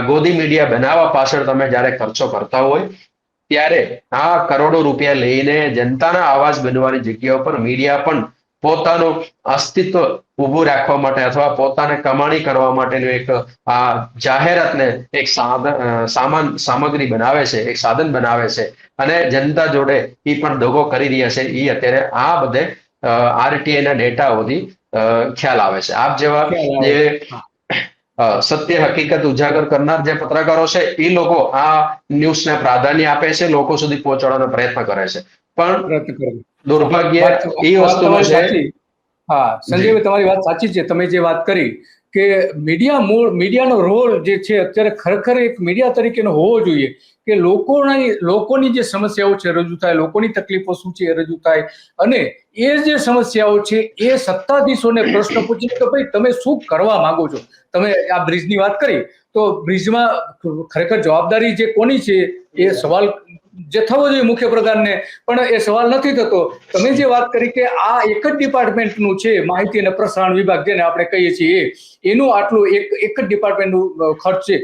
ગોદી media બનાવવા પાછળ તમે જ્યારે ખર્ચો કરતા હોય ત્યારે આ કરોડો રૂપિયા લઈને જનતાના અવાજ બનવાની જગ્યા પર મીડિયા પણ પોતાનું અસ્તિત્વ ઊભું રાખવા માટે અથવા પોતાને કમાણી કરવા માટેનું એક આ જાહેરાતને એક સામગ્રી બનાવે છે, એક સાધન બનાવે છે અને જનતા જોડે એ પણ દગો કરી રહ્યા છે. એ અત્યારે આ બધે આરટીઆઈ ના ડેટાઓથી ખ્યાલ આવે છે. આપ જેવા જે સત્ય હકીકત ઉજાગર કરનાર જે પત્રકારો છે એ લોકો આ ન્યૂઝને પ્રાધાન્ય આપે છે, લોકો સુધી પહોંચાડવાનો પ્રયત્ન કરે છે. પણ દુર્ભાગ્ય એ વસ્તુનું છે. હા સંજયભાઈ, તમારી વાત સાચી છે. તમે જે વાત કરી કે મીડિયાનો રોલ જે છે અત્યારે ખરેખર એક મીડિયા તરીકેનો હોવો જોઈએ કે લોકોની જે સમસ્યાઓ છે રજૂ થાય, લોકોની તકલીફો શું છે એ રજૂ થાય, અને એ જે સમસ્યાઓ છે એ સત્તાધીશોને પ્રશ્ન પૂછીને કે ભાઈ તમે શું કરવા માંગો છો. તમે આ બ્રિજની વાત કરી તો બ્રિજમાં ખરેખર જવાબદારી જે કોની છે એ સવાલ જે થવો જોઈએ મુખ્ય પ્રધાનને, પણ એ સવાલ નથી થતો. તમે જે વાત કરી કે આ એક જ ડિપાર્ટમેન્ટનું છે, માહિતી અને પ્રસારણ વિભાગ જેને આપણે કહીએ છીએ, એનું આટલું એક જ ડિપાર્ટમેન્ટનું ખર્ચ છે,